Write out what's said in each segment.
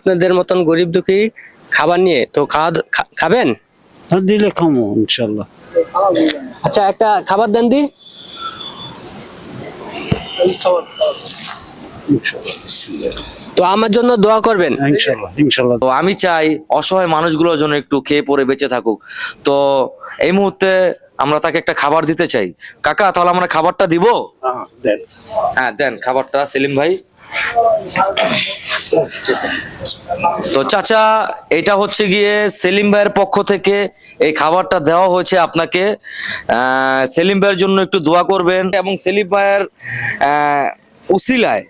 আপনাদের মতন গরিব দুঃখী খাবার নিয়ে, তো খাবেন? দিলে খামো ইনশাল্লাহ। আচ্ছা, একটা খাবার দেন দি। তো আমার জন্য দোয়া করবেন ইনশাল্লাহ ইনশাল্লাহ। তো আমি চাই অসহায় মানুষগুলোর জন্য একটু খেয়ে পরে বেঁচে থাকুক। তো এই মুহূর্তে আমরা তাকে একটা খাবার দিতে চাই। কাকা, তাহলে আমরা খাবারটা দিব? হ্যাঁ দেন খাবারটা সেলিম ভাই। তো চাচা, এটা হচ্ছে গিয়ে সেলিম ভাইয়ের পক্ষ থেকে এই খাবারটা দেওয়া হয়েছে আপনাকে। সেলিম ভাইয়ের জন্য একটু দোয়া করবেন, এবং সেলিম ভাইয়ের উসিলায়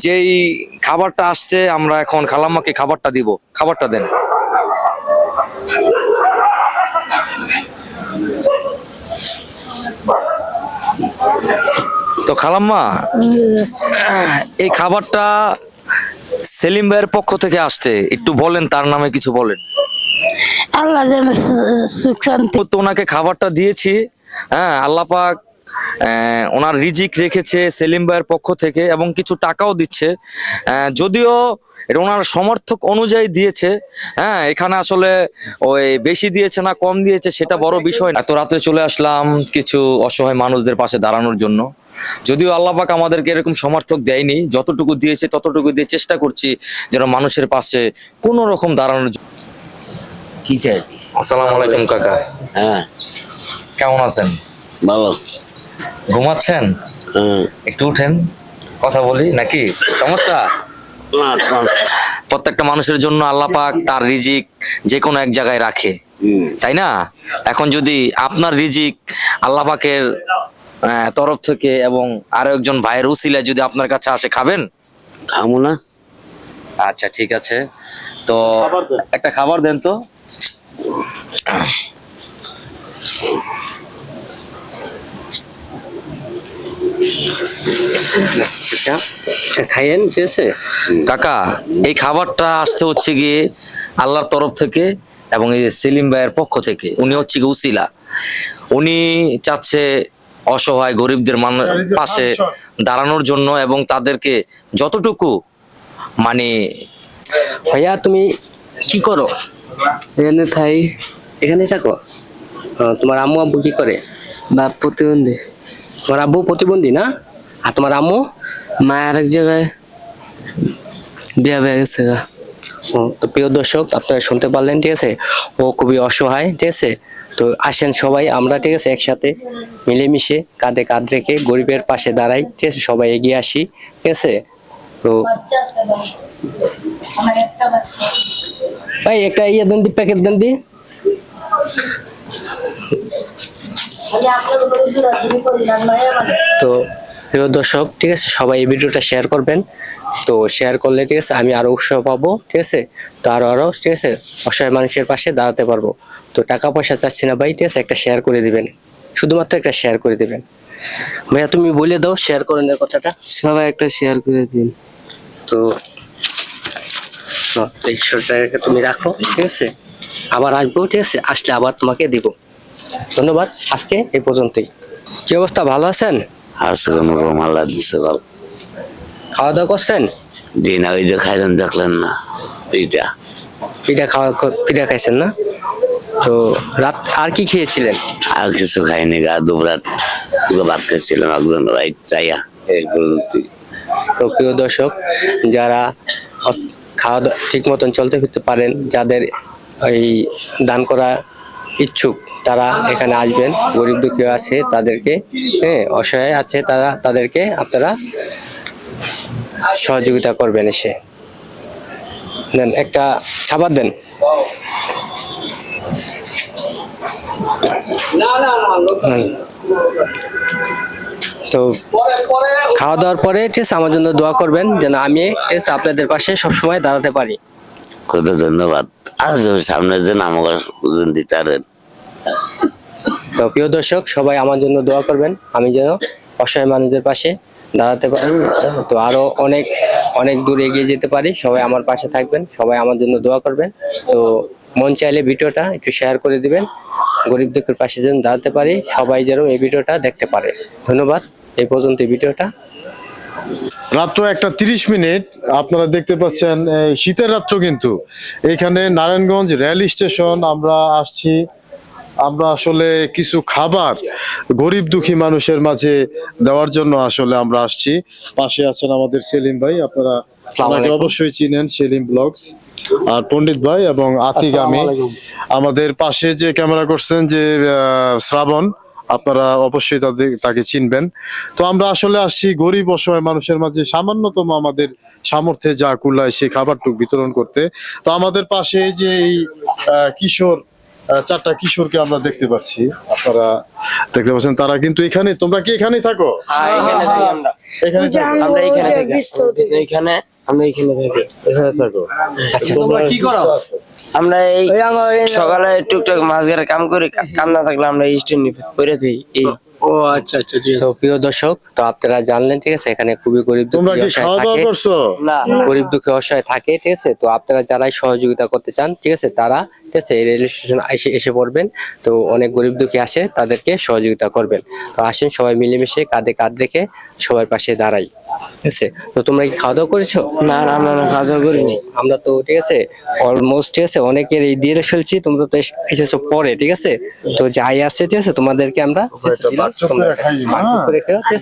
যেই খাবারটা আসছে, আমরা এখন খালাম্মাকে খাবারটা দিব। খাবারটা দেন। তো খালাম্মা, এই খাবারটা সেলিম ভাইয়ের পক্ষ থেকে আসছে, একটু বলেন, তার নামে কিছু বলেন। আল্লাহ যেন সুখ শান্তি। তো ওনাকে খাবারটা দিয়েছি। হ্যাঁ, আল্লাহ পাক ওনার রিজিক রেখেছে সেলিম ভাইয়ের পক্ষ থেকে, এবং কিছু টাকাও দিচ্ছে। যদিও এটা ওনার সমর্থক অনুযায়ী দিয়েছে। হ্যাঁ, এখানে আসলে ওই বেশি দিয়েছে না কম দিয়েছে সেটা বড় বিষয় না। এত রাত্রে চলে আসলাম কিছু অসহায় মানুষদের পাশে দাঁড়ানোর জন্য। যদিও আল্লাহ পাক আমাদেরকে এরকম সমর্থক দেয়নি, যতটুকু দিয়েছে ততটুকু দিয়ে চেষ্টা করছি যেন মানুষের পাশে কোনো রকম দাঁড়ানোর জন্য। কি চাই? আসসালামু আলাইকুম কাকা। হ্যাঁ, কেমন আছেন? ভালো। ঘুমাচ্ছেন? একটু উঠেন, কথা বলি নাকি? সমস্যা? প্রত্যেকটা মানুষের জন্য আল্লাহ পাক তার রিজিক যে কোনো এক জায়গায় রাখে, তাই না? এখন যদি আপনার রিজিক আল্লাহ পাকের তরফ থেকে এবং আরো একজন ভাইয়ের উসিলায় যদি আপনার কাছে আসে, খাবেন? খামো না। আচ্ছা ঠিক আছে, তো একটা খাবার দেন তো। খাইয়েন, ঠিক আছে কাকা? এই খাবারটা আসতে হচ্ছে গিয়ে আল্লাহর তরফ থেকে, এবং এই সেলিম ভাইয়ের পক্ষ থেকে। উনি হচ্ছে গিয়ে উসিলা, উনি চাচ্ছে অসহায় গরিবদের পাশে দাঁড়ানোর জন্য, এবং তাদেরকে যতটুকু মানে। ভাইয়া, তুমি কি করো? এখানে থাই। এখানে থাকো? তোমার আম্মু আব্বু কি করে? বাপ প্রতিবন্ধী। তোমার আব্বু প্রতিবন্ধী না? আর তোমার আম্মু? মা আরেক জায়গায় বিয়া হয়ে গেছে গা। তো প্রিয় দর্শক, আপনারা শুনতে পারলেন, ঠিক আছে, ও খুবই অসহায়, ঠিক আছে। তো আসেন সবাই আমরা, ঠিক আছে, একসাথে মিলেমিশে কাঁধে কাঁধ রেখে গরিবের পাশে দাঁড়াই, ঠিক আছে, সবাই এগিয়ে আসি, ঠিক আছে। তো ভাই একটা ইয়ে দেন দি, প্যাকেট দেন দি। তো প্রিয় দর্শক, ঠিক আছে, সবাই এই ভিডিওটা শেয়ার করবেন। তো শেয়ার করলে, ঠিক আছে, আমি আরো উৎসাহ পাবো, ঠিক আছে। তো আরো ঠিক আছে, অসহায় মানুষের পাশে দাঁড়াতে পারবো। তো টাকা পয়সা চাচ্ছি না ভাই, ঠিক আছে, একটা শেয়ার করে দিবেন, শুধুমাত্র একটা শেয়ার করে দিবেন। ভাইয়া তুমি বলে দাও শেয়ার করার কথাটা। সবাই একটা শেয়ার করে দিন। তো 100 টাকা তুমি রাখো, ঠিক আছে, আবার আসবো, ঠিক আছে, আসলে আবার তোমাকে দিব। ধন্যবাদ, আজকে এই পর্যন্তই। কি অবস্থা, ভালো আছেন? আজকে রকম আল্লাহ দিচ্ছে ভালো। খাওয়া দাওয়া করছেন? জি না, ওই যে খাইলেন দেখলেন না, এইটা পিঠা খাইছেন না? তো রাত আর কি খেয়েছিলেন? আর কিছু খাইনি গা, দুপুরাত ভাত খাইছিলাম একজন রাইট চাইয়া এই পর্যন্ত। তো প্রিয় দর্শক, যারা খাওয়া দাওয়া ঠিক মতন চলতে ফিরতে পারেন, যাদের এই দান করা ইচ্ছুক, তারা এখানে আসবেন। গরিব দুঃখী আছে তাদেরকে, হ্যাঁ, অসহায় আছে তারা, তাদেরকে আপনারা সহযোগিতা করবেন। এসে দেন, একটা খাবার দেন। তো খাওয়া দাওয়ার পরে, ঠিক আছে, আমার জন্য দোয়া করবেন যেন আমি, ঠিক আছে, আপনাদের পাশে সবসময় দাঁড়াতে পারি। কত ধন্যবাদ। আর সামনের দিন আমাকে দিতে পারেন। তো প্রিয় দর্শক, সবাই আমার জন্য দোয়া করবেন, আমি যেন অসহায় মানুষদের পাশে দাঁড়াতে পারি, তো আরো অনেক অনেক দূর এগিয়ে যেতে পারি। সবাই আমার পাশে থাকবেন, সবাই আমার জন্য দোয়া করবেন। তো মন চাইলে ভিডিওটা একটু শেয়ার করে দিবেন, গরিব দুঃখের পাশে যেন দাঁড়াতে পারি, সবাই যেন এই ভিডিওটা দেখতে পারে। ধন্যবাদ, এই পর্যন্ত ভিডিওটা। রাত্র 1:30 আপনারা দেখতে পাচ্ছেন শীতের রাত্র কিন্তু এখানে নারায়ণগঞ্জ রেল স্টেশন আমরা আসছি। আমরা আসলে কিছু খাবার গরিব দুঃখী মানুষের মাঝে দেওয়ার জন্য আসলে আমরা আসছি। পাশে আছেন আমাদের সেলিম ভাই, আপনারা আমাকে অবশ্যই চিনেন, সেলিম ব্লগস, আর পণ্ডিত ভাই এবং আতিক আমি। আমাদের পাশে যে ক্যামেরা করছেন যে শ্রাবণ, আপনারা অবশ্যই তাকে চিনবেন। তো আমরা আসলে আসছি গরিব অসহায় মানুষের মাঝে সামান্যতম আমাদের সামর্থ্যে যা কুলায় সেই খাবারটুকু বিতরণ করতে। তো আমাদের পাশে এই যে এই কিশোর, 4টা কিশোরকে আমরা দেখতে পাচ্ছি, আপনারা দেখতে পাচ্ছেন। তারা কিন্তু এখানে, তোমরা কি এখানেই থাকো? এখানে থাকো? এখানে থাকো। আচ্ছা, তোমরা কি করো? আমরা এই সকালে টুকটাক মাছ ধরে কাম করি, কাম না থাকলে আমরা স্ট্যান্ড করে দিই এই। ও আচ্ছা আচ্ছা ঠিক তো প্রিয় দর্শক, তো আপনারা জানলেন, ঠিক আছে, এখানে খুবই গরিব তোমরা দুঃখী কি অসহায় খাওয়া দাওয়া থাকে, করছো? না গরিব দুঃখী অসহায় থাকে, ঠিক আছে। তো আপনারা যারাই সহযোগিতা করতে চান, ঠিক আছে, তারা, ঠিক আছে, এই রেল স্টেশন এসে পড়বেন। তো অনেক গরিব দুঃখী আসে, তাদেরকে সহযোগিতা করবেন। তো আসেন সবাই মিলেমিশে কাঁধে কাঁধ রেখে সবার পাশে দাঁড়াই, ঠিক আছে। তো তোমরা কি খাওয়া দাওয়া করেছো? না না, আমরা খাওয়া দাওয়া করিনি। আমরা তো, ঠিক আছে, অলমোস্ট, ঠিক আছে, অনেকের এই দিয়ে ফেলছি। তোমরা তো এসেছো পরে, ঠিক আছে। তো যাই আছে, ঠিক আছে, তোমাদেরকে আমরা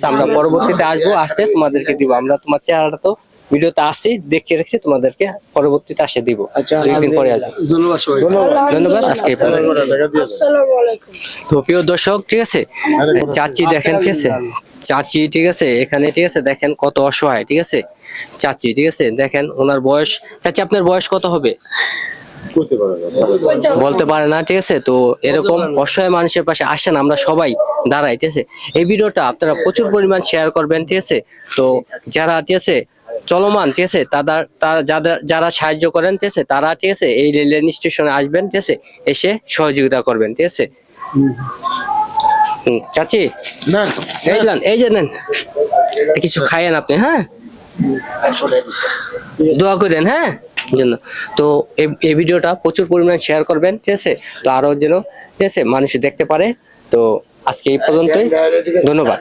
আমরা পরবর্তীতে আসবো, আসতে তোমাদেরকে দিব। আমরা তোমার চেহারাটা তো ভিডিওতে আসছি, দেখে রেখেছি, তোমাদেরকে পরবর্তীতে আসে দিব। দুদিন পরে আসবো। ধন্যবাদ সবাই। ধন্যবাদ। আজকে এই পর্যন্ত। আসসালামু আলাইকুম। তো প্রিয় দর্শক, ঠিক আছে, চাচি দেখেন, ঠিক আছে, চাচি, ঠিক আছে, এখানে, ঠিক আছে, দেখেন কত অসহায়, ঠিক আছে, চাচি, ঠিক আছে, দেখেন ওনার বয়স। চাচি, আপনার বয়স কত হবে? বলতে পারে না, ঠিক আছে। তো এরকম অসহায় মানুষের পাশে আসেন, আমরা সবাই দাঁড়াই, ঠিক আছে। এই ভিডিওটা আপনারা প্রচুর পরিমাণ শেয়ার করবেন, ঠিক আছে। তো যারা, ঠিক আছে, চলমান, ঠিক আছে, যারা সাহায্য করেন, ঠিক আছে, তারা, ঠিক আছে, এই রেল স্টেশনে আসবেন, ঠিক আছে, এসে সহযোগিতা করবেন, ঠিক আছে। চাচি, এই যে নেন, কিছু খাইয়েন আপনি, হ্যাঁ, দোয়া করেন, হ্যাঁ, জন্য। তো এই ভিডিওটা প্রচুর পরিমাণে শেয়ার করবেন, ঠিক আছে। তো আরো যেন, ঠিক আছে, মানুষ দেখতে পারে। তো আজকে এই পর্যন্তই, ধন্যবাদ।